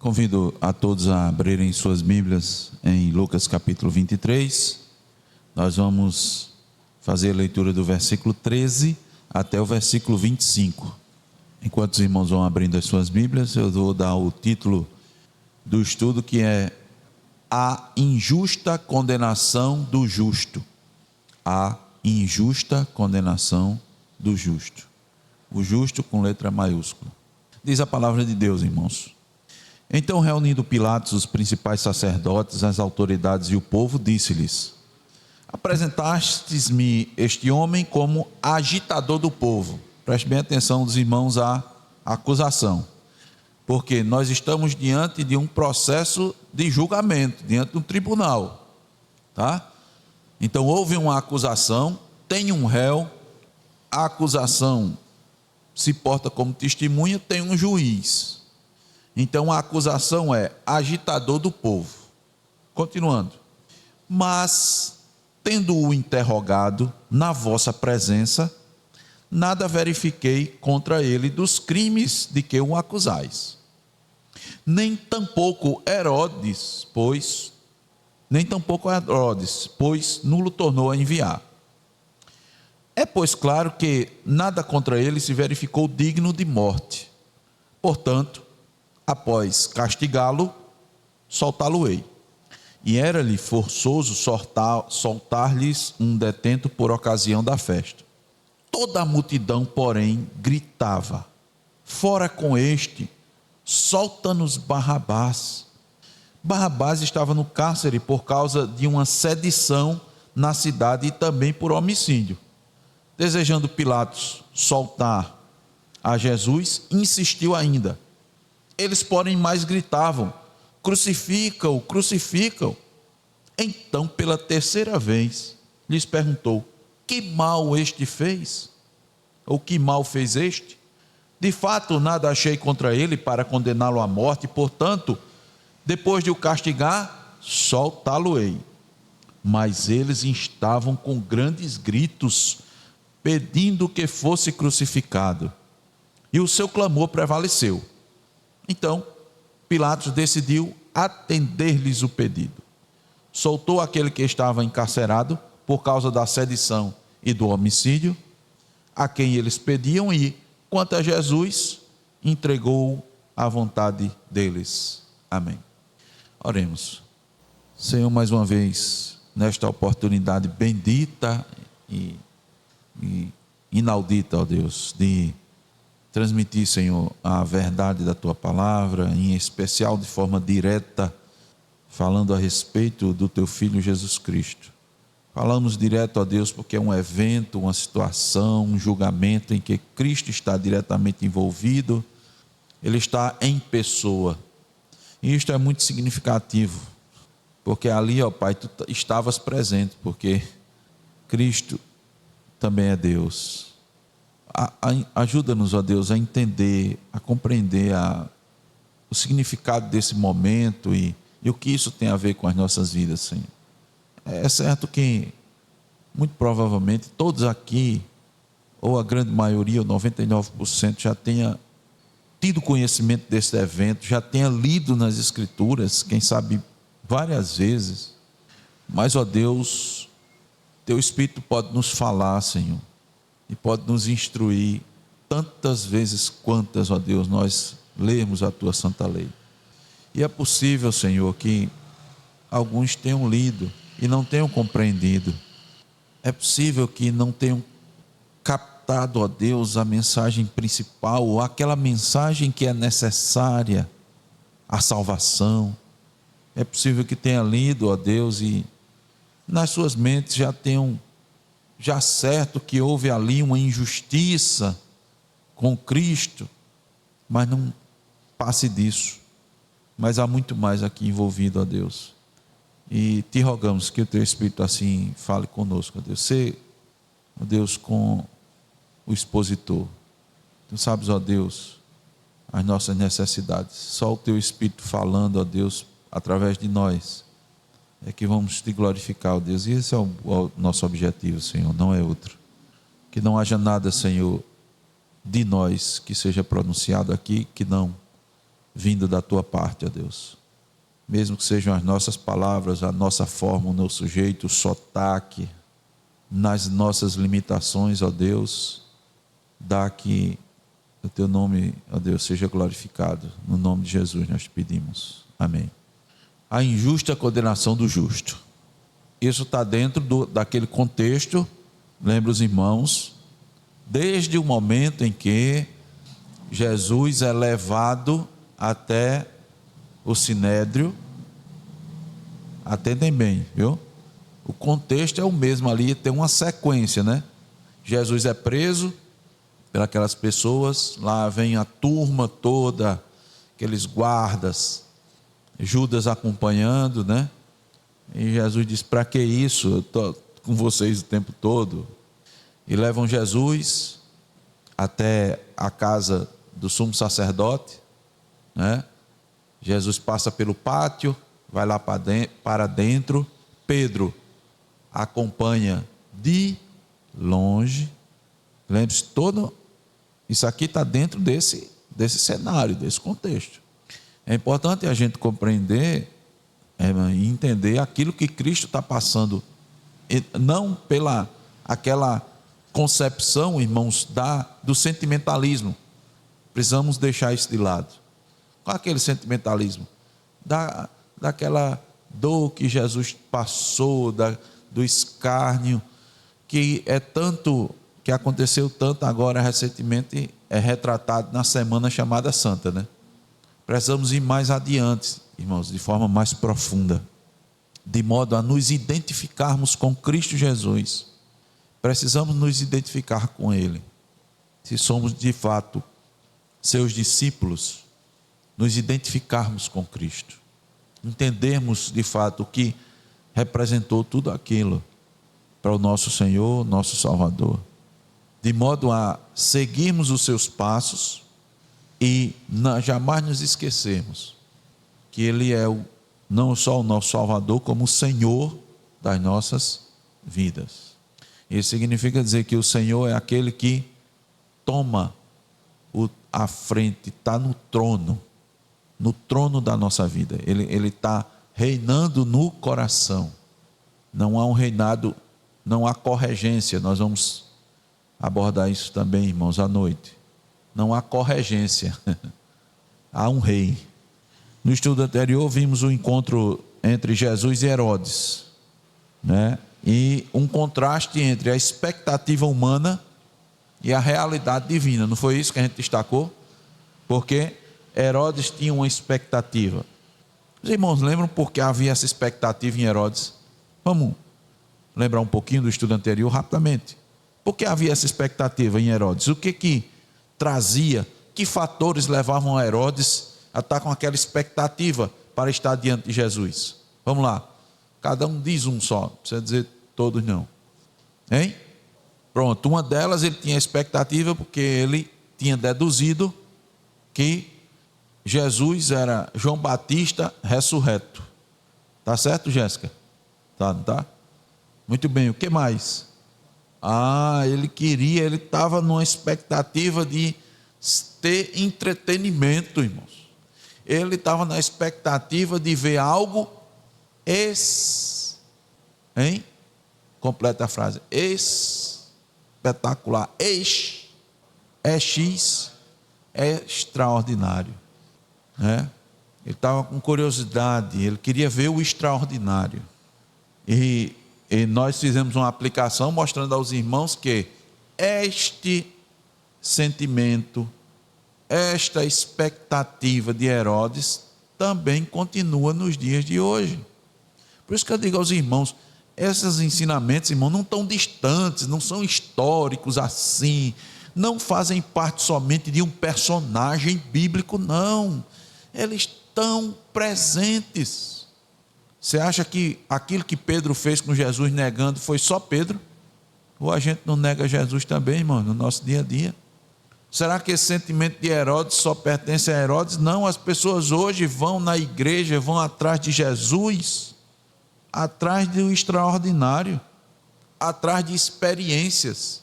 Convido a todos a abrirem suas Bíblias em Lucas capítulo 23. Nós vamos fazer a leitura do versículo 13 até o versículo 25. Enquanto os irmãos vão abrindo as suas Bíblias, eu vou dar o título do estudo, que é A Injusta Condenação do Justo. A injusta condenação do justo. O justo com letra maiúscula. Diz a palavra de Deus, irmãos. Então, reunindo Pilatos, os principais sacerdotes, as autoridades e o povo, disse-lhes: apresentastes-me este homem como agitador do povo. Preste bem atenção, dos irmãos, à acusação, porque nós estamos diante de um processo de julgamento, diante de um tribunal, tá? Então houve uma acusação, tem um réu, a acusação se porta como testemunha, tem um juiz. Então a acusação é agitador do povo. Continuando. Mas, tendo-o interrogado na vossa presença, nada verifiquei contra ele dos crimes de que o acusais. Nem tampouco Herodes, pois nulo tornou a enviar. É, pois, claro que nada contra ele se verificou digno de morte. Portanto, após castigá-lo, soltá-lo-ei. E era-lhe forçoso soltar-lhes um detento por ocasião da festa. Toda a multidão, porém, gritava: fora com este, solta-nos Barrabás. Barrabás estava no cárcere por causa de uma sedição na cidade e também por homicídio. Desejando Pilatos soltar a Jesus, insistiu ainda. Eles, porém, mais gritavam: crucifica-o, crucifica-o. Então, pela terceira vez, lhes perguntou: que mal este fez? Ou que mal fez este? De fato, nada achei contra ele para condená-lo à morte, portanto, depois de o castigar, soltá-lo-ei. Mas eles estavam com grandes gritos, pedindo que fosse crucificado. E o seu clamor prevaleceu. Então, Pilatos decidiu atender-lhes o pedido. Soltou aquele que estava encarcerado por causa da sedição e do homicídio, a quem eles pediam, e, quanto a Jesus, entregou-o à vontade deles. Amém. Oremos. Senhor, mais uma vez, nesta oportunidade bendita e inaudita, ó Deus, de transmitir, Senhor, a verdade da Tua palavra, em especial de forma direta, falando a respeito do Teu Filho Jesus Cristo. Falamos direto a Deus porque é um evento, uma situação, um julgamento em que Cristo está diretamente envolvido, Ele está em pessoa. E isto é muito significativo, porque ali, ó Pai, Tu estavas presente, porque Cristo também é Deus. Ajuda-nos, ó Deus, a entender, a compreender o significado desse momento e o que isso tem a ver com as nossas vidas, Senhor. É certo que, muito provavelmente, todos aqui, ou a grande maioria, ou 99%, já tenha tido conhecimento desse evento, já tenha lido nas Escrituras, quem sabe várias vezes, mas, ó Deus, Teu Espírito pode nos falar, Senhor, e pode nos instruir tantas vezes quantas, ó Deus, nós lermos a Tua santa lei. E é possível, Senhor, que alguns tenham lido e não tenham compreendido. É possível que não tenham captado, ó Deus, a mensagem principal, ou aquela mensagem que é necessária à salvação. É possível que tenha lido, ó Deus, e nas suas mentes já certo que houve ali uma injustiça com Cristo, mas não passe disso. Mas há muito mais aqui envolvido, ó Deus. E Te rogamos que o Teu Espírito assim fale conosco, ó Deus. Sê, ó Deus, com o expositor. Tu sabes, ó Deus, as nossas necessidades. Só o Teu Espírito falando, ó Deus, através de nós, é que vamos Te glorificar, ó Deus. E esse é o nosso objetivo, Senhor, não é outro. Que não haja nada, Senhor, de nós que seja pronunciado aqui, que não vindo da tua parte, ó Deus. Mesmo que sejam as nossas palavras, a nossa forma, o nosso jeito, o sotaque, nas nossas limitações, ó Deus, dá que o teu nome, ó Deus, seja glorificado. No nome de Jesus nós te pedimos. Amém. A injusta condenação do justo. Isso está dentro daquele contexto, lembra os irmãos, desde o momento em que Jesus é levado até o sinédrio. Atendem bem, viu? O contexto é o mesmo ali, tem uma sequência, né? Jesus é preso pelas pessoas, lá vem a turma toda, aqueles guardas, Judas acompanhando, né? E Jesus diz: para que isso? Eu estou com vocês o tempo todo. E levam Jesus até a casa do sumo sacerdote, né? Jesus passa pelo pátio, vai lá para dentro. Pedro acompanha de longe. Lembre-se, todo isso aqui está dentro desse cenário, desse contexto. É importante a gente compreender e entender aquilo que Cristo está passando, não pela aquela concepção, irmãos, do sentimentalismo. Precisamos deixar isso de lado. Qual é aquele sentimentalismo? Daquela dor que Jesus passou, do escárnio, que é tanto, que aconteceu tanto agora recentemente, é retratado na semana chamada Santa, né? Precisamos ir mais adiante, irmãos, de forma mais profunda, de modo a nos identificarmos com Cristo Jesus. Precisamos nos identificar com Ele. Se somos de fato seus discípulos, nos identificarmos com Cristo, entendermos de fato o que representou tudo aquilo para o nosso Senhor, nosso Salvador, de modo a seguirmos os seus passos e jamais nos esquecermos que Ele é não só o nosso Salvador, como o Senhor das nossas vidas. Isso significa dizer que o Senhor é aquele que toma a frente, está no trono da nossa vida. Ele está reinando no coração. Não há um reinado, não há corregência. Nós vamos abordar isso também, irmãos, à noite. Não há corregência. Há um rei. No estudo anterior vimos o encontro entre Jesus e Herodes, né? E um contraste entre a expectativa humana e a realidade divina. Não foi isso que a gente destacou? Porque Herodes tinha uma expectativa. Os irmãos lembram por que havia essa expectativa em Herodes? Vamos lembrar um pouquinho do estudo anterior rapidamente. Por que havia essa expectativa em Herodes? O que trazia, que fatores levavam a Herodes a estar com aquela expectativa para estar diante de Jesus? Vamos lá, cada um diz um só, não precisa dizer todos não. Hein? Pronto, uma delas, ele tinha expectativa porque ele tinha deduzido que Jesus era João Batista ressurreto. Tá certo, Jéssica? Tá, não tá? Muito bem, o que mais? Ele estava numa expectativa de ter entretenimento, irmãos. Ele estava na expectativa de ver algo completa a frase, espetacular, extraordinário, né? Ele estava com curiosidade, ele queria ver o extraordinário. E nós fizemos uma aplicação mostrando aos irmãos que este sentimento, esta expectativa de Herodes também continua nos dias de hoje. Por isso que eu digo aos irmãos, esses ensinamentos, irmão, não tão distantes, não são históricos assim, não fazem parte somente de um personagem bíblico, não. Eles estão presentes. Você acha que aquilo que Pedro fez com Jesus negando foi só Pedro? Ou a gente não nega Jesus também, irmão, no nosso dia a dia? Será que esse sentimento de Herodes só pertence a Herodes? Não, as pessoas hoje vão na igreja, vão atrás de Jesus, atrás do extraordinário, atrás de experiências,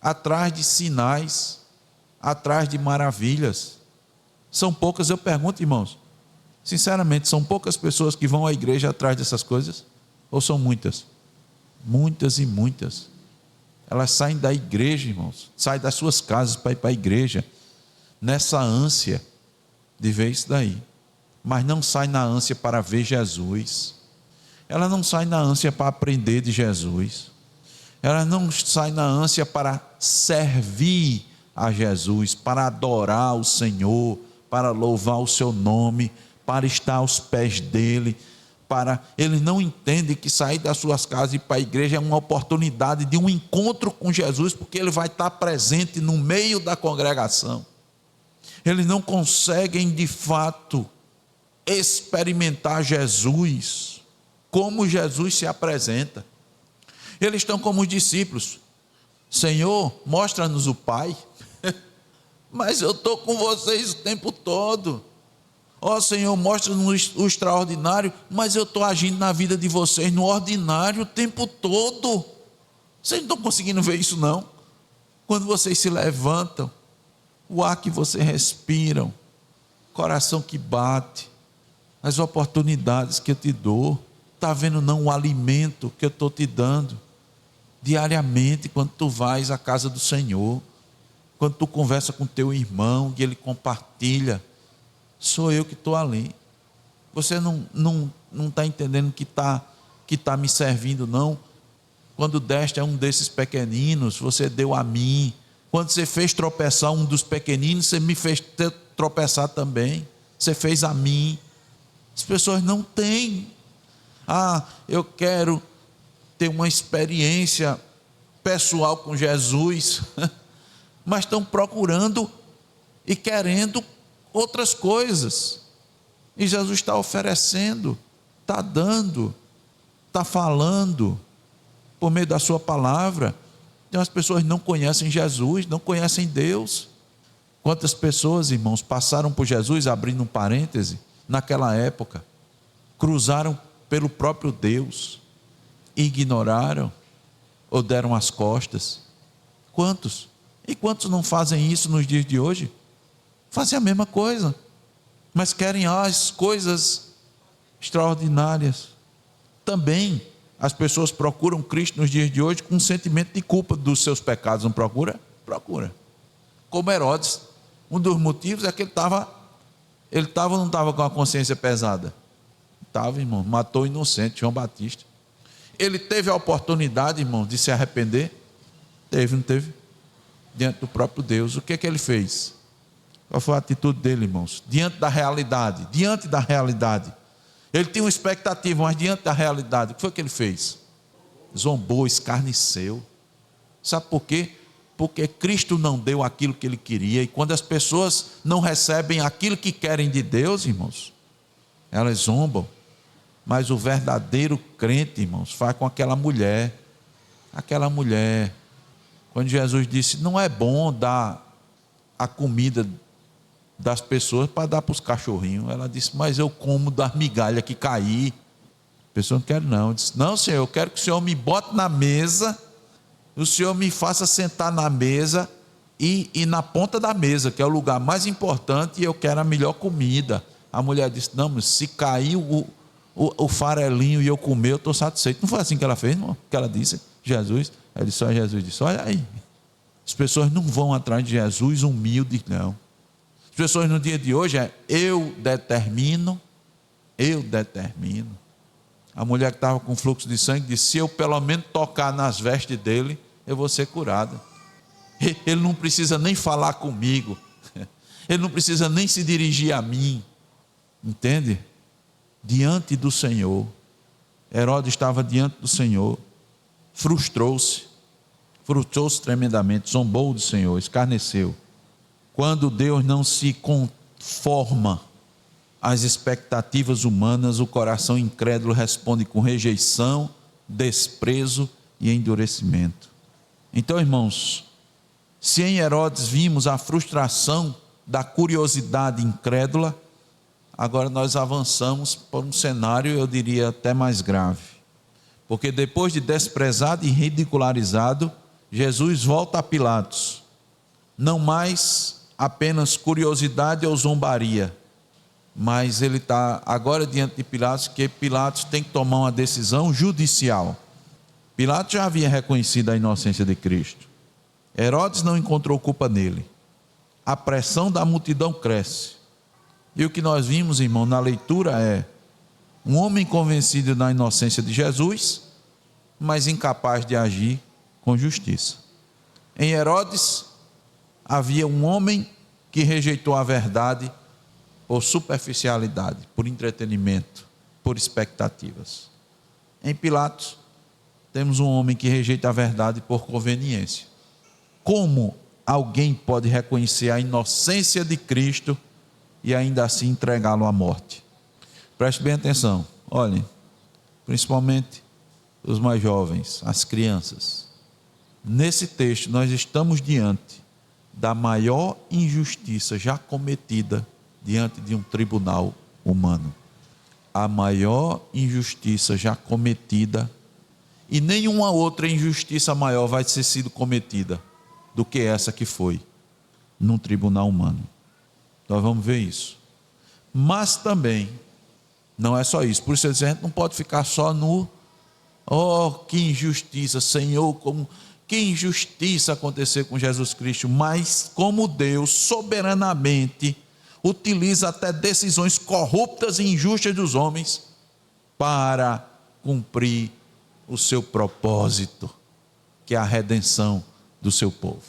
atrás de sinais, atrás de maravilhas. São poucas, eu pergunto, irmãos, sinceramente, são poucas pessoas que vão à igreja atrás dessas coisas? Ou são muitas? Muitas e muitas. Elas saem da igreja, irmãos, saem das suas casas para ir para a igreja, nessa ânsia de ver isso daí, mas não sai na ânsia para ver Jesus. Ela não sai na ânsia para aprender de Jesus. Ela não sai na ânsia para servir a Jesus, para adorar o Senhor, para louvar o seu nome, para estar aos pés dele. Ele não entende que sair das suas casas e ir para a igreja é uma oportunidade de um encontro com Jesus, porque ele vai estar presente no meio da congregação. Eles não conseguem de fato experimentar Jesus, como Jesus se apresenta. Eles estão como os discípulos: Senhor, mostra-nos o Pai. Mas eu estou com vocês o tempo todo. Ó Senhor, mostra-nos o extraordinário, mas eu estou agindo na vida de vocês no ordinário o tempo todo. Vocês não estão conseguindo ver isso não? Quando vocês se levantam, o ar que vocês respiram, coração que bate, as oportunidades que eu te dou, está vendo não o alimento que eu estou te dando diariamente quando tu vais à casa do Senhor, quando tu conversa com teu irmão e ele compartilha, sou eu que estou ali. Você não está entendendo que está me servindo não? Quando deste a um desses pequeninos, você deu a mim. Quando você fez tropeçar um dos pequeninos, você me fez tropeçar também. Você fez a mim. As pessoas não têm. Eu quero ter uma experiência pessoal com Jesus, mas estão procurando e querendo outras coisas. E Jesus está oferecendo, está dando, está falando por meio da sua palavra. Então as pessoas não conhecem Jesus, não conhecem Deus. Quantas pessoas, irmãos, passaram por Jesus, abrindo um parêntese, naquela época, cruzaram pelo próprio Deus, ignoraram ou deram as costas? Quantos? E quantos não fazem isso nos dias de hoje? Fazem a mesma coisa, mas querem as coisas extraordinárias. Também as pessoas procuram Cristo nos dias de hoje com um sentimento de culpa dos seus pecados, não procura? Procura. Como Herodes, um dos motivos é que ele estava ou não estava com a consciência pesada? Estava, irmão, matou o inocente, João Batista. Ele teve a oportunidade, irmão, de se arrepender? Teve, não teve? Diante do próprio Deus. O que ele fez? Qual foi a atitude dele, irmãos? Diante da realidade. Ele tinha uma expectativa, mas diante da realidade, o que foi que ele fez? Zombou, escarneceu. Sabe por quê? Porque Cristo não deu aquilo que ele queria. E quando as pessoas não recebem aquilo que querem de Deus, irmãos, elas zombam. Mas o verdadeiro crente, irmãos, faz com aquela mulher, quando Jesus disse, não é bom dar a comida das pessoas para dar para os cachorrinhos, ela disse, mas eu como das migalhas que caí. A pessoa não quer não, eu disse, não Senhor, eu quero que o Senhor me bote na mesa, o Senhor me faça sentar na mesa e na ponta da mesa, que é o lugar mais importante, e eu quero a melhor comida. A mulher disse, não, mas se cair o farelinho e eu comer, eu estou satisfeito. Não foi assim que ela fez, não? Que ela disse, Jesus. Ela disse, Jesus disse, olha aí, as pessoas não vão atrás de Jesus humilde, não. As pessoas no dia de hoje eu determino. A mulher que estava com fluxo de sangue disse, se eu pelo menos tocar nas vestes dele, eu vou ser curada. Ele não precisa nem falar comigo, ele não precisa nem se dirigir a mim, entende? Diante do Senhor, Herodes estava diante do Senhor, frustrou-se tremendamente, zombou do Senhor, escarneceu. Quando Deus não se conforma às expectativas humanas, o coração incrédulo responde com rejeição, desprezo e endurecimento. Então, irmãos, se em Herodes vimos a frustração da curiosidade incrédula, agora nós avançamos por um cenário, eu diria, até mais grave. Porque depois de desprezado e ridicularizado, Jesus volta a Pilatos, não mais apenas curiosidade ou zombaria, mas ele está agora diante de Pilatos, que Pilatos tem que tomar uma decisão judicial. Pilatos já havia reconhecido a inocência de Cristo. Herodes não encontrou culpa nele. A pressão da multidão cresce. E o que nós vimos, irmão, na leitura é um homem convencido da inocência de Jesus, mas incapaz de agir com justiça. Em Herodes, havia um homem que rejeitou a verdade por superficialidade, por entretenimento, por expectativas. Em Pilatos, temos um homem que rejeita a verdade por conveniência. Como alguém pode reconhecer a inocência de Cristo e ainda assim entregá-lo à morte? Preste bem atenção, olhem, principalmente os mais jovens, as crianças. Nesse texto, nós estamos diante da maior injustiça já cometida diante de um tribunal humano. A maior injustiça já cometida, e nenhuma outra injustiça maior vai ter sido cometida do que essa que foi num tribunal humano. Nós vamos ver isso. Mas também, não é só isso, por isso a gente não pode ficar só no oh, que injustiça, Senhor, como que injustiça acontecer com Jesus Cristo, mas como Deus soberanamente utiliza até decisões corruptas e injustas dos homens para cumprir o seu propósito, que é a redenção do seu povo.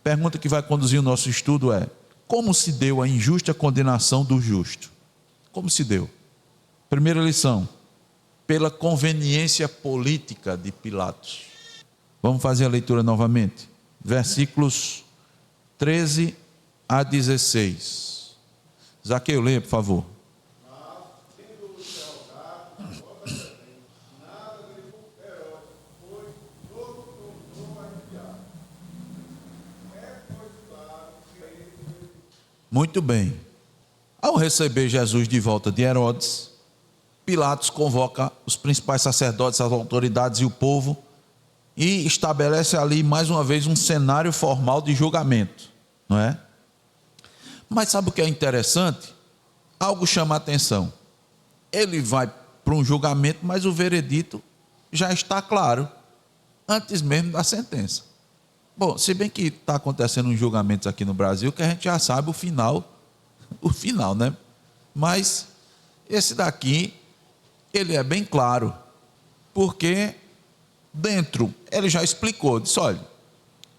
Pergunta que vai conduzir o nosso estudo é: como se deu a injusta condenação do justo? Como se deu? Primeira lição: pela conveniência política de Pilatos. Vamos fazer a leitura novamente. Versículos 13 a 16. Zaqueu, leia, por favor. Muito bem. Ao receber Jesus de volta de Herodes, Pilatos convoca os principais sacerdotes, as autoridades e o povo e estabelece ali mais uma vez um cenário formal de julgamento, não é? Mas sabe o que é interessante? Algo chama a atenção. Ele vai para um julgamento, mas o veredito já está claro, antes mesmo da sentença. Bom, se bem que está acontecendo uns julgamentos aqui no Brasil, que a gente já sabe o final, né? Mas esse daqui, ele é bem claro, porque dentro, ele já explicou, disse: olha,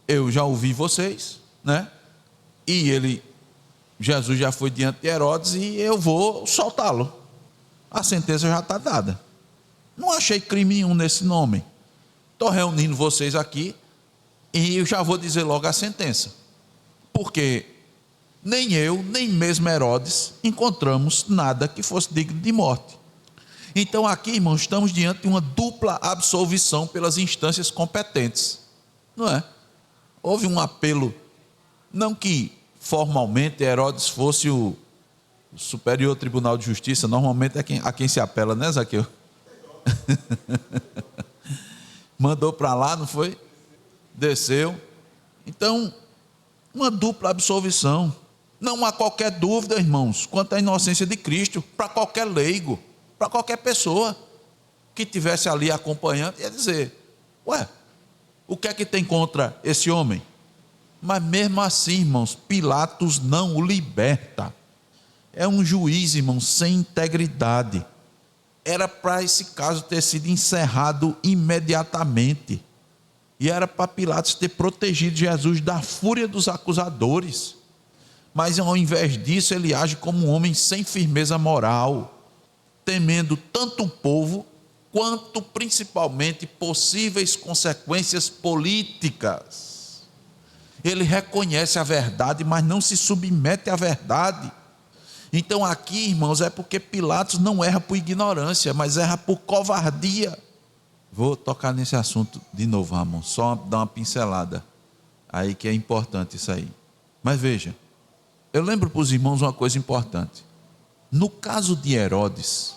eu já ouvi vocês, né? E Jesus já foi diante de Herodes e eu vou soltá-lo. A sentença já está dada. Não achei crime nenhum nesse nome. Estou reunindo vocês aqui e eu já vou dizer logo a sentença. Porque nem eu, nem mesmo Herodes encontramos nada que fosse digno de morte. Então aqui, irmãos, estamos diante de uma dupla absolvição pelas instâncias competentes. Não é? Houve um apelo, não que formalmente Herodes fosse o Superior Tribunal de Justiça, normalmente é a quem se apela, né, Zaqueu? Mandou para lá, não foi? Desceu. Então, uma dupla absolvição. Não há qualquer dúvida, irmãos, quanto à inocência de Cristo, para qualquer leigo, para qualquer pessoa que estivesse ali acompanhando, ia dizer: ué, o que é que tem contra esse homem? Mas mesmo assim, irmãos, Pilatos não o liberta. É um juiz, irmãos, sem integridade. Era para esse caso ter sido encerrado imediatamente. E era para Pilatos ter protegido Jesus da fúria dos acusadores. Mas ao invés disso, ele age como um homem sem firmeza moral, temendo tanto o povo, quanto principalmente possíveis consequências políticas. Ele reconhece a verdade, mas não se submete à verdade. Então aqui, irmãos, é porque Pilatos não erra por ignorância, mas erra por covardia. Vou tocar nesse assunto de novo, Ramon, só dar uma pincelada aí, que é importante isso aí. Mas veja, eu lembro para os irmãos uma coisa importante. No caso de Herodes,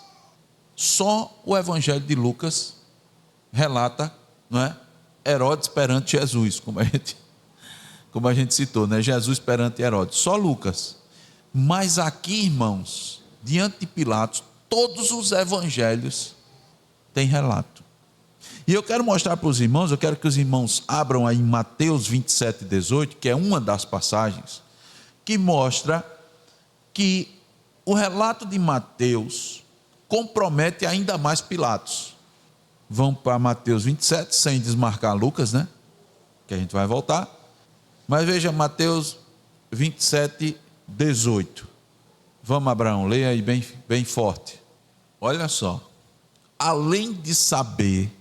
só o Evangelho de Lucas relata, não é, Herodes perante Jesus, como a gente como a gente citou, né? Jesus perante Herodes, só Lucas. Mas aqui, irmãos, diante de Pilatos, todos os evangelhos têm relato. E eu quero mostrar para os irmãos, eu quero que os irmãos abram aí em Mateus 27, 18, que é uma das passagens, que mostra que o relato de Mateus compromete ainda mais Pilatos. Vamos para Mateus 27, sem desmarcar Lucas, né? Que a gente vai voltar. Mas veja Mateus 27, 18. Vamos, Abraão, leia aí bem, bem forte. Olha só. Além de saber,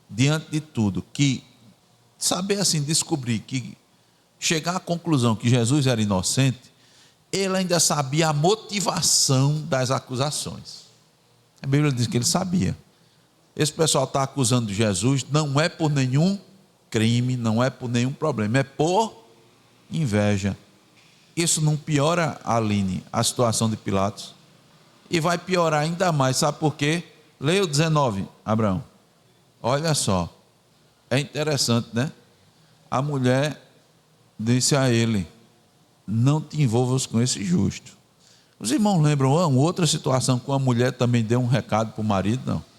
diante de tudo, que saber assim, descobrir que chegar à conclusão que Jesus era inocente, ele ainda sabia a motivação das acusações. A Bíblia diz que ele sabia. Esse pessoal está acusando Jesus, não é por nenhum crime, não é por nenhum problema, é por inveja. Isso não piora, Aline, a situação de Pilatos? E vai piorar ainda mais, sabe por quê? Leia o 19, Abraão. Olha só, é interessante, né? A mulher disse a ele: não te envolvas com esse justo. Os irmãos lembram outra situação que uma mulher também deu um recado para o marido? Não.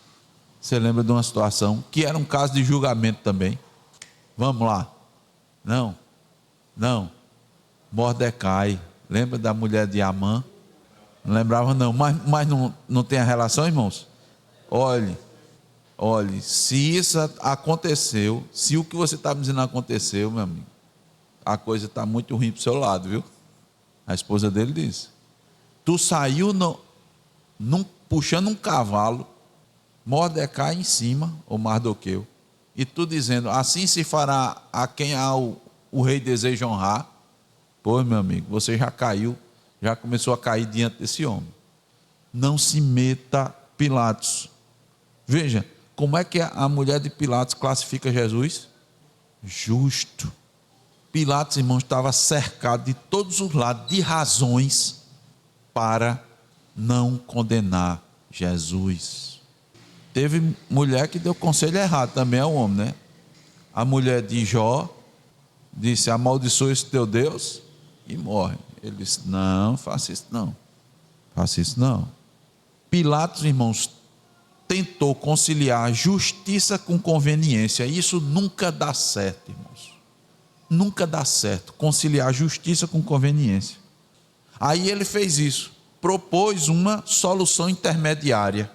Você lembra de uma situação que era um caso de julgamento também? Vamos lá. Não. Mordecai. Lembra da mulher de Amã? Não lembrava não. Mas não tem a relação, irmãos? Olhe, se isso aconteceu, se o que você está me dizendo aconteceu, meu amigo, a coisa está muito ruim para o seu lado, viu? A esposa dele disse: tu saiu puxando um cavalo, Mordecai em cima, ou Mardoqueu, e tu dizendo: assim se fará a quem o rei deseja honrar. Pois, meu amigo, você já caiu, já começou a cair diante desse homem. Não se meta, Pilatos. Veja, como é que a mulher de Pilatos classifica Jesus? Justo. Pilatos, irmãos, estava cercado de todos os lados de razões para não condenar Jesus. Teve mulher que deu conselho errado também ao homem, né? A mulher de Jó disse: amaldiçoa esse teu Deus e morre. Ele disse: não, faça isso não. Pilatos, irmãos, tentou conciliar justiça com conveniência. Isso nunca dá certo, irmãos. Nunca dá certo conciliar justiça com conveniência. Aí ele fez isso, propôs uma solução intermediária.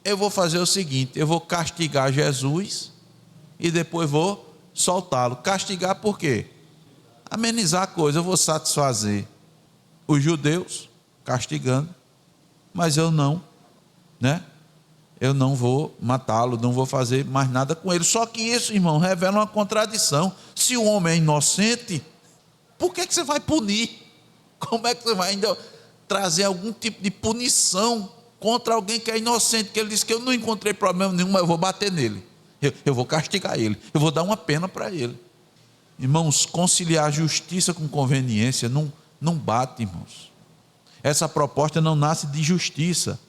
Eu vou fazer o seguinte: eu vou castigar Jesus e depois vou soltá-lo. Castigar por quê? Amenizar a coisa. Eu vou satisfazer os judeus castigando, mas eu não, né? Eu não vou matá-lo, não vou fazer mais nada com ele. Só que isso, irmão, revela uma contradição. Se o homem é inocente, por que você vai punir? Como é que você vai ainda trazer algum tipo de punição contra alguém que é inocente? Que ele disse que eu não encontrei problema nenhum, mas eu vou bater nele, eu vou castigar ele, eu vou dar uma pena para ele. Irmãos, conciliar justiça com conveniência não bate, irmãos. Essa proposta não nasce de justiça,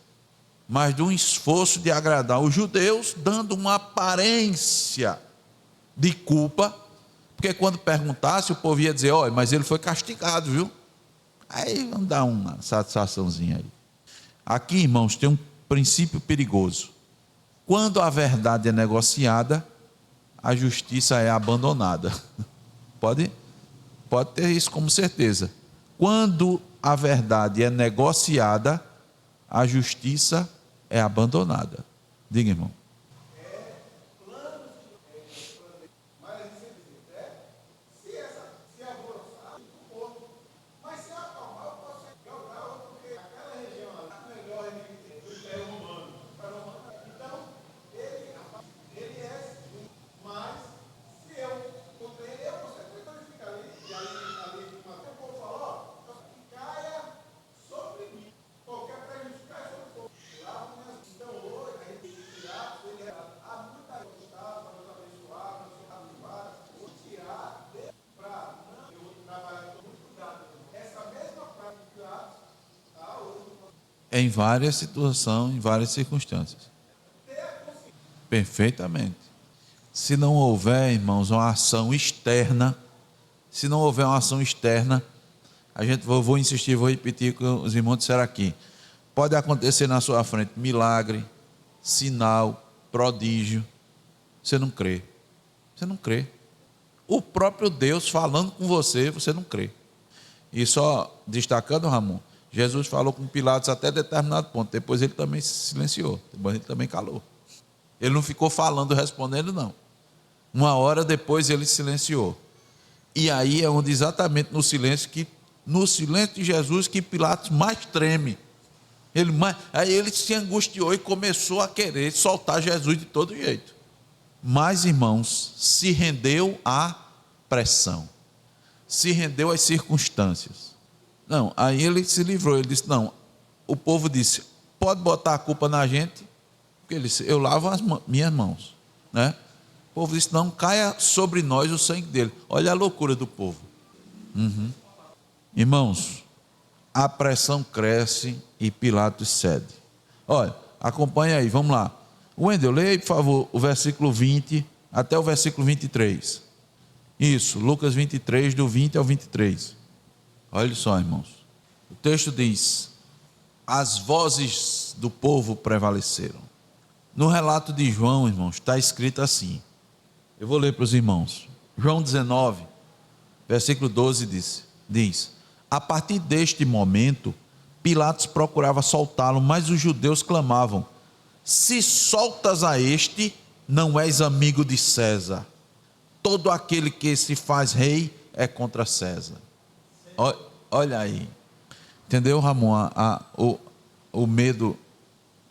mas de um esforço de agradar os judeus, dando uma aparência de culpa, porque quando perguntasse, o povo ia dizer: olha, mas ele foi castigado, viu? Aí vamos dar uma satisfaçãozinha aí. Aqui, irmãos, tem um princípio perigoso. Quando a verdade é negociada, a justiça é abandonada. Pode ter isso como certeza. Quando a verdade é negociada, a justiça é abandonada. Diga, irmão. Em várias situações, em várias circunstâncias. Perfeitamente. Se não houver, irmãos, uma ação externa se não houver uma ação externa, vou insistir, vou repetir o que os irmãos disseram aqui. Pode acontecer na sua frente milagre, sinal, prodígio. Você não crê. Você não crê. O próprio Deus falando com você, você não crê. E só destacando, Ramon, Jesus falou com Pilatos até determinado ponto. Depois ele também se silenciou. Depois ele também calou. Ele não ficou falando, respondendo, não. Uma hora depois ele silenciou. E aí é onde exatamente no silêncio de Jesus que Pilatos mais treme. Aí ele se angustiou e começou a querer soltar Jesus de todo jeito. Mas, irmãos, se rendeu à pressão. Se rendeu às circunstâncias. Não, aí ele se livrou. Ele disse, não, o povo disse, pode botar a culpa na gente, porque ele disse, eu lavo minhas mãos, né? O povo disse, não caia sobre nós o sangue dele. Olha a loucura do povo. Irmãos, a pressão cresce e Pilatos cede. Olha, acompanha aí, vamos lá. Wendel, leia aí, por favor, o versículo 20 até o versículo 23. Isso, Lucas 23, do 20 ao 23. Olha só, irmãos. O texto diz, as vozes do povo prevaleceram. No relato de João, irmãos, está escrito assim. Eu vou ler para os irmãos. João 19, versículo 12 diz: a partir deste momento, Pilatos procurava soltá-lo, mas os judeus clamavam: se soltas a este, não és amigo de César. Todo aquele que se faz rei é contra César. Olha aí. Entendeu, Ramon? O medo,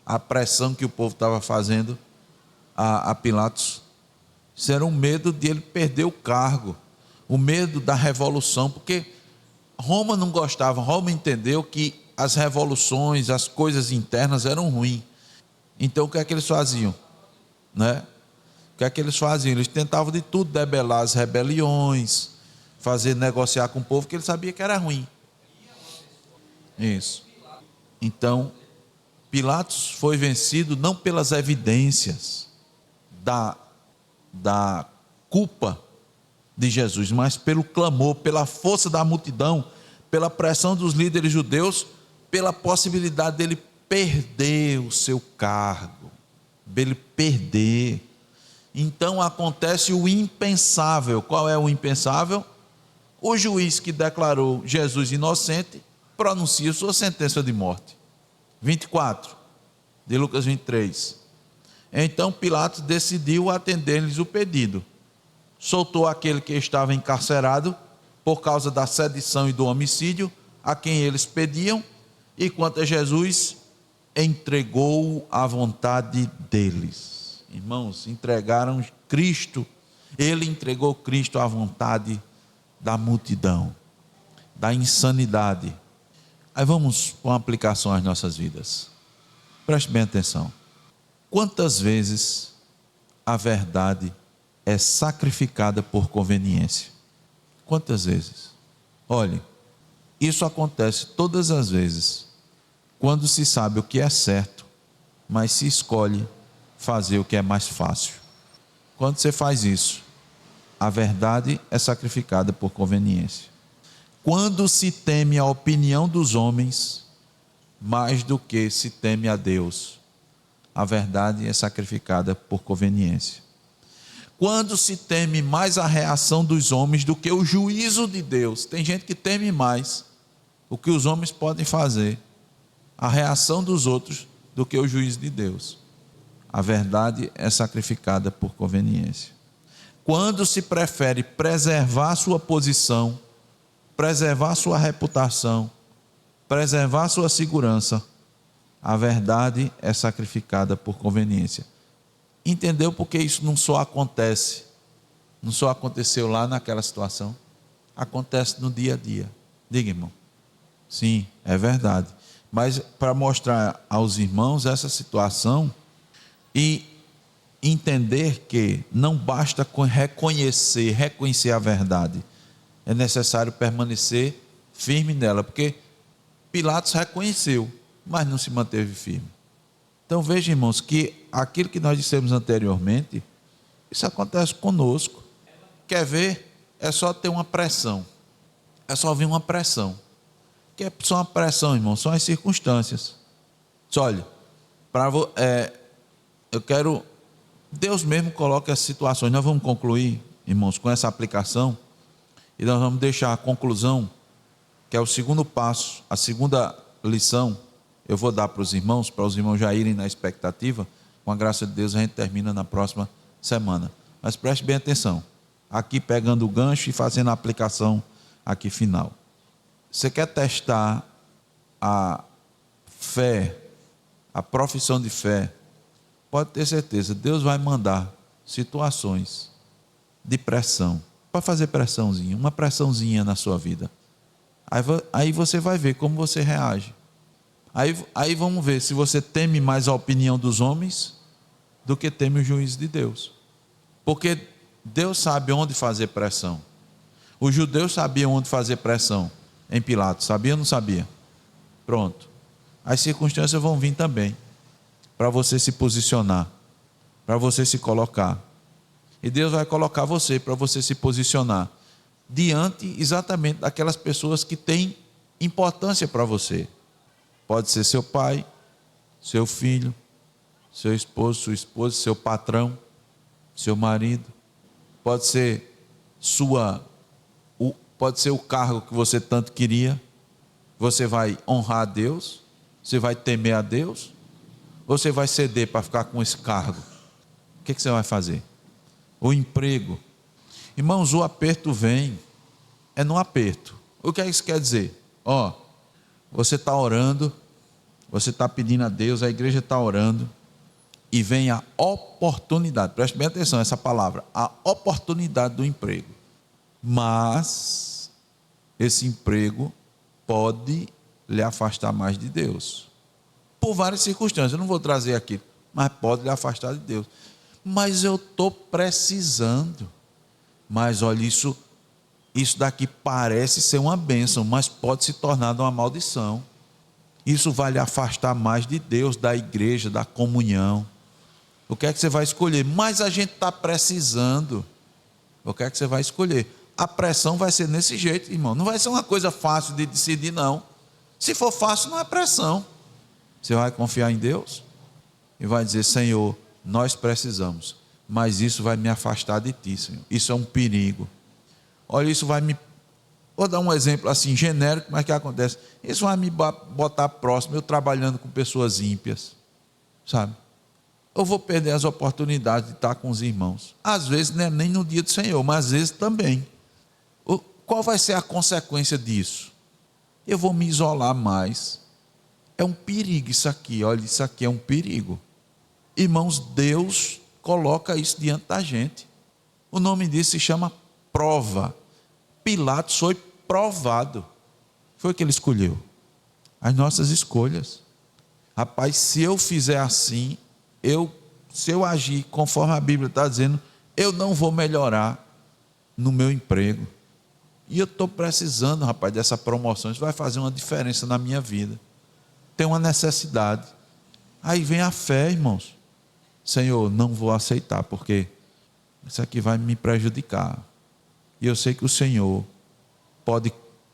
a pressão que o povo estava fazendo a Pilatos. Isso era um medo de ele perder o cargo, o medo da revolução, porque Roma não gostava. Roma entendeu que as revoluções, as coisas internas eram ruins. Então o que é que eles faziam? Né? O que é que eles faziam? Eles tentavam de tudo debelar as rebeliões, negociar com o povo, que ele sabia que era ruim. Isso. Então, Pilatos foi vencido não pelas evidências da culpa de Jesus, mas pelo clamor, pela força da multidão, pela pressão dos líderes judeus, pela possibilidade dele perder o seu cargo, dele perder. Então acontece o impensável. Qual é o impensável? O juiz que declarou Jesus inocente pronuncia sua sentença de morte. 24 de Lucas 23. Então Pilatos decidiu atender-lhes o pedido. Soltou aquele que estava encarcerado por causa da sedição e do homicídio, a quem eles pediam, e quanto a Jesus, entregou-o à vontade deles. Irmãos, entregaram Cristo, ele entregou Cristo à vontade da multidão, da insanidade. Aí vamos com a aplicação às nossas vidas. Preste bem atenção. Quantas vezes a verdade é sacrificada por conveniência? Quantas vezes? Olhe, isso acontece todas as vezes, quando se sabe o que é certo, mas se escolhe fazer o que é mais fácil. Quando você faz isso, a verdade é sacrificada por conveniência. Quando se teme a opinião dos homens, mais do que se teme a Deus, a verdade é sacrificada por conveniência. Quando se teme mais a reação dos homens do que o juízo de Deus, tem gente que teme mais o que os homens podem fazer, a reação dos outros, do que o juízo de Deus. A verdade é sacrificada por conveniência. Quando se prefere preservar sua posição, preservar sua reputação, preservar sua segurança, a verdade é sacrificada por conveniência. Entendeu porque isso não só aconteceu lá naquela situação? Acontece no dia a dia. Diga, irmão. Sim, é verdade. Mas para mostrar aos irmãos essa situação e entender que não basta reconhecer a verdade, é necessário permanecer firme nela, porque Pilatos reconheceu, mas não se manteve firme. Então veja, irmãos, que aquilo que nós dissemos anteriormente, isso acontece conosco. Quer ver? é só ter uma pressão. É só vir uma pressão. Que é só uma pressão, irmão, são as circunstâncias. Só olha, eu quero, Deus mesmo coloca as situações. Nós vamos concluir, irmãos, com essa aplicação, e nós vamos deixar a conclusão, que é o segundo passo, a segunda lição, eu vou dar para os irmãos já irem na expectativa. Com a graça de Deus a gente termina na próxima semana. Mas preste bem atenção, aqui pegando o gancho e fazendo a aplicação aqui final. Você quer testar a fé, a profissão de fé? Pode ter certeza, Deus vai mandar situações de pressão, para fazer pressãozinha, uma pressãozinha na sua vida. Aí você vai ver como você reage. Aí vamos ver se você teme mais a opinião dos homens do que teme o juízo de Deus. Porque Deus sabe onde fazer pressão. Os judeus sabiam onde fazer pressão. Em Pilatos, sabia ou não sabia? Pronto. As circunstâncias vão vir também, para você se posicionar, para você se colocar. E Deus vai colocar você para você se posicionar diante exatamente daquelas pessoas que têm importância para você. Pode ser seu pai, seu filho, seu esposo, sua esposa, seu patrão, seu marido. Pode ser pode ser o cargo que você tanto queria. Você vai honrar a Deus? Você vai temer a Deus? Ou você vai ceder para ficar com esse cargo? O que você vai fazer? O emprego. Irmãos, o aperto vem, é no aperto. O que isso quer dizer? Você está orando, você está pedindo a Deus, a igreja está orando, e vem a oportunidade, preste bem atenção essa palavra, a oportunidade do emprego. Mas esse emprego pode lhe afastar mais de Deus, por várias circunstâncias. Eu não vou trazer aqui, mas pode lhe afastar de Deus. Mas eu estou precisando. Mas olha, isso daqui parece ser uma bênção, mas pode se tornar uma maldição. Isso vai lhe afastar mais de Deus, da igreja, da comunhão. O que é que você vai escolher? Mas a gente está precisando. O que é que você vai escolher? A pressão vai ser nesse jeito, irmão. Não vai ser uma coisa fácil de decidir, não. Se for fácil, não é pressão. Você vai confiar em Deus e vai dizer: Senhor, nós precisamos, mas isso vai me afastar de Ti, Senhor. Isso é um perigo. Olha, isso vai me... Vou dar um exemplo assim, genérico, mas que acontece? Isso vai me botar próximo, eu trabalhando com pessoas ímpias, sabe? Eu vou perder as oportunidades de estar com os irmãos. Às vezes, não é nem no dia do Senhor, mas às vezes também. Qual vai ser a consequência disso? Eu vou me isolar mais. É um perigo isso aqui, olha, isso aqui é um perigo. Irmãos, Deus coloca isso diante da gente. O nome disso se chama prova. Pilatos foi provado. Foi o que ele escolheu. As nossas escolhas. Rapaz, se eu fizer assim, se eu agir conforme a Bíblia está dizendo, eu não vou melhorar no meu emprego. E eu estou precisando, rapaz, dessa promoção. Isso vai fazer uma diferença na minha vida. Tem uma necessidade. Aí vem a fé, irmãos. Senhor, não vou aceitar, porque isso aqui vai me prejudicar. E eu sei que o Senhor pode,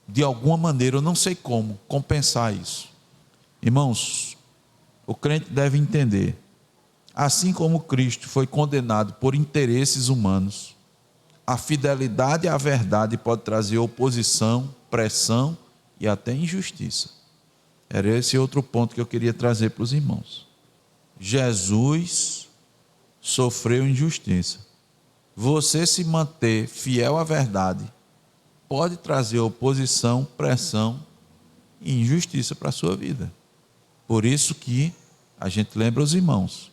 de alguma maneira, eu não sei como, compensar isso. Irmãos, o crente deve entender, assim como Cristo foi condenado por interesses humanos, a fidelidade à verdade pode trazer oposição, pressão e até injustiça. Era esse outro ponto que eu queria trazer para os irmãos. Jesus sofreu injustiça. Você se manter fiel à verdade pode trazer oposição, pressão e injustiça para a sua vida. Por isso que a gente lembra os irmãos,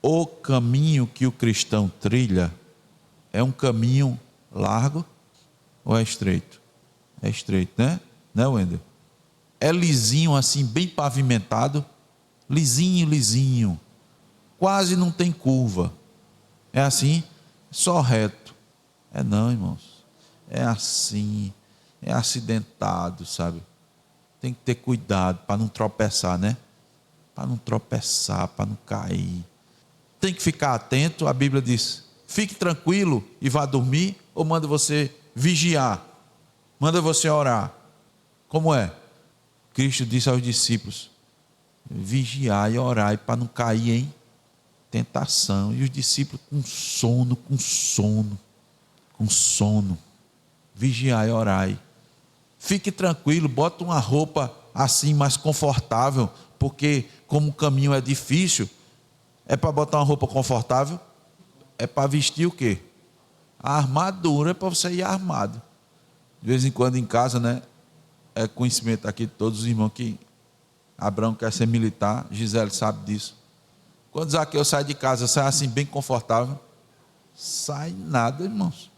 o caminho que o cristão trilha é um caminho largo ou é estreito? É estreito, né? Né, Wendel? É lisinho assim, bem pavimentado, lisinho, quase não tem curva. É assim, só reto. É não, irmãos. É assim, é acidentado, sabe? Tem que ter cuidado para não tropeçar, né? Para não tropeçar, para não cair. Tem que ficar atento. A Bíblia diz: fique tranquilo e vá dormir, ou manda você vigiar, manda você orar. Como é? Cristo disse aos discípulos: vigiai e orai para não cair em tentação. E os discípulos com sono. Vigiai e orai. Fique tranquilo, bota uma roupa assim mais confortável, porque como o caminho é difícil, é para botar uma roupa confortável, é para vestir o quê? A armadura, é para você ir armado. De vez em quando em casa, né? É conhecimento aqui de todos os irmãos que Abraão quer ser militar, Gisele sabe disso. Quando Zaqueu sai de casa, sai assim bem confortável, sai nada, irmãos.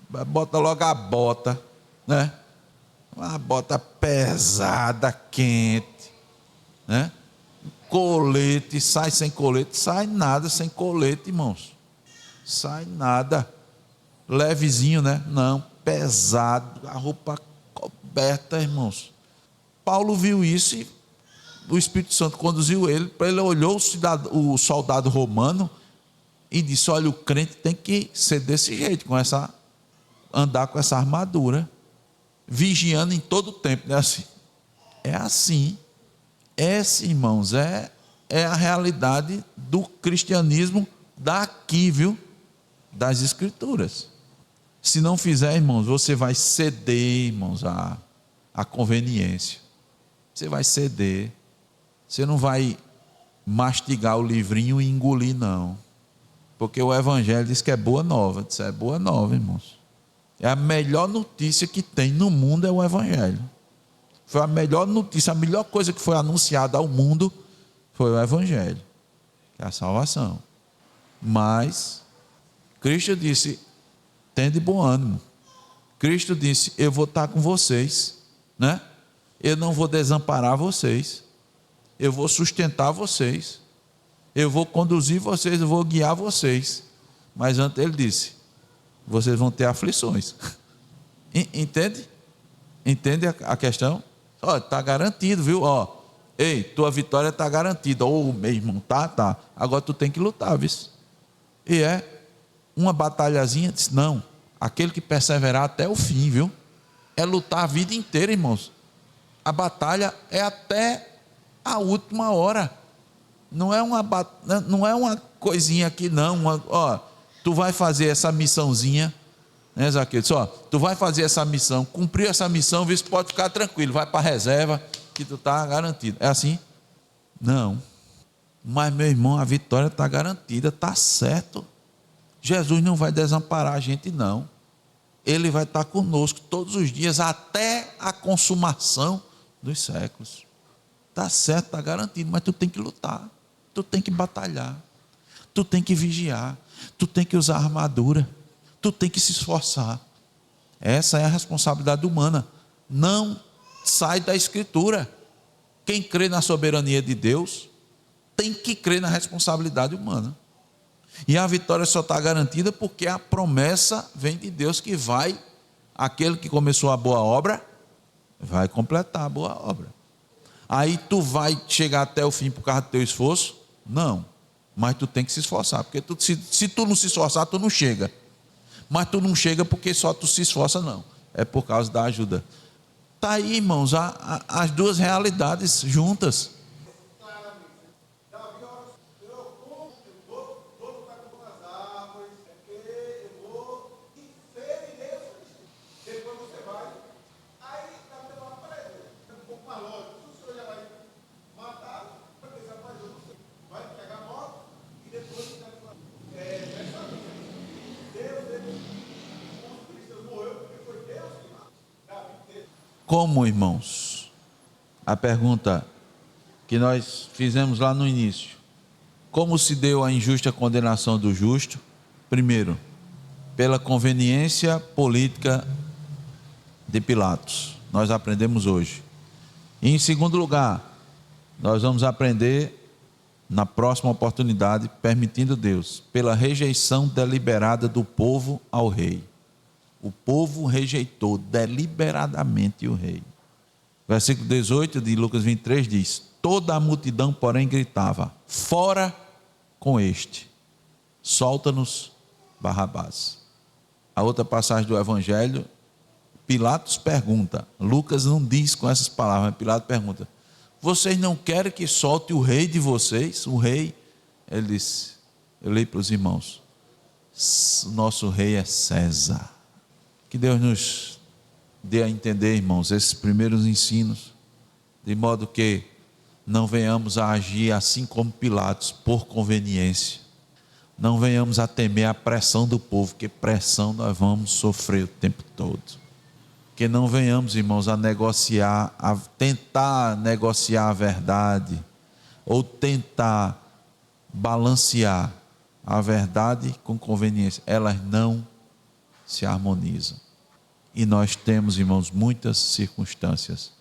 Bota logo a bota, né? Uma bota pesada, quente, né? Colete, sai sem colete, sai nada sem colete, irmãos. Sai nada. Levezinho, né? Não, pesado, a roupa coberta, irmãos. Paulo viu isso e o Espírito Santo conduziu ele, ele olhou o soldado romano e disse: olha, o crente tem que ser desse jeito, andar com essa armadura, vigiando em todo o tempo, não é assim? É assim. Essa, irmãos, é a realidade do cristianismo daqui, viu? Das Escrituras. Se não fizer, irmãos, você vai ceder, irmãos, à conveniência. Você vai ceder. Você não vai mastigar o livrinho e engolir, não. Porque o Evangelho diz que é boa nova. Isso é boa nova, irmãos. É a melhor notícia que tem no mundo, é o Evangelho. Foi a melhor notícia, a melhor coisa que foi anunciada ao mundo foi o Evangelho, que é a salvação. Mas Cristo disse: tende bom ânimo. Cristo disse: eu vou estar com vocês, né? Eu não vou desamparar vocês, eu vou sustentar vocês, eu vou conduzir vocês, eu vou guiar vocês. Mas antes ele disse: vocês vão ter aflições. Entende? Entende a questão? Olha, está garantido, viu? Ó, ei, tua vitória está garantida. Ô, meu irmão, tá. Agora tu tem que lutar, viu? E é uma batalhazinha. Disse: não, aquele que perseverar até o fim, viu? É lutar a vida inteira, irmãos. A batalha é até a última hora. Não é uma coisinha aqui, não. Ó, tu vai fazer essa missãozinha, né, Zaqueu? Disse: ó, tu vai fazer essa missão, cumprir essa missão, vê se pode ficar tranquilo, vai para a reserva, que tu está garantido. É assim? Não. Mas, meu irmão, a vitória está garantida, está certo. Jesus não vai desamparar a gente, não. Ele vai estar conosco todos os dias, até a consumação dos séculos. Está certo, está garantido, mas tu tem que lutar, tu tem que batalhar, tu tem que vigiar, tu tem que usar armadura, tu tem que se esforçar. Essa é a responsabilidade humana. Não sai da Escritura. Quem crê na soberania de Deus tem que crer na responsabilidade humana. E a vitória só está garantida porque a promessa vem de Deus, que aquele que começou a boa obra vai completar a boa obra. Aí tu vai chegar até o fim por causa do teu esforço? Não, mas tu tem que se esforçar, porque se tu não se esforçar, tu não chega. Mas tu não chega porque só tu se esforça, não, é por causa da ajuda. Está aí, irmãos, as duas realidades juntas. Como, irmãos? A pergunta que nós fizemos lá no início: como se deu a injusta condenação do justo? Primeiro, pela conveniência política de Pilatos. Nós aprendemos hoje. E em segundo lugar, nós vamos aprender na próxima oportunidade, permitindo Deus, pela rejeição deliberada do povo ao rei. O povo rejeitou deliberadamente o rei. Versículo 18 de Lucas 23 diz: toda a multidão, porém, gritava: fora com este, solta-nos Barrabás. A outra passagem do Evangelho Pilatos pergunta, Lucas não diz com essas palavras, mas Pilatos pergunta: vocês não querem que solte o rei de vocês? O rei, ele disse, eu leio para os irmãos, o nosso rei é César. Que Deus nos dê a entender, irmãos, esses primeiros ensinos, de modo que não venhamos a agir assim como Pilatos, por conveniência. Não venhamos a temer a pressão do povo, que pressão nós vamos sofrer o tempo todo. Que não venhamos, irmãos, a negociar, a tentar negociar a verdade, ou tentar balancear a verdade com conveniência. Elas não se harmonizam. E nós temos, irmãos, muitas circunstâncias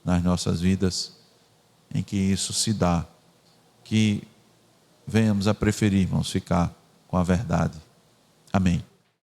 nas nossas vidas em que isso se dá, que venhamos a preferir, irmãos, ficar com a verdade. Amém.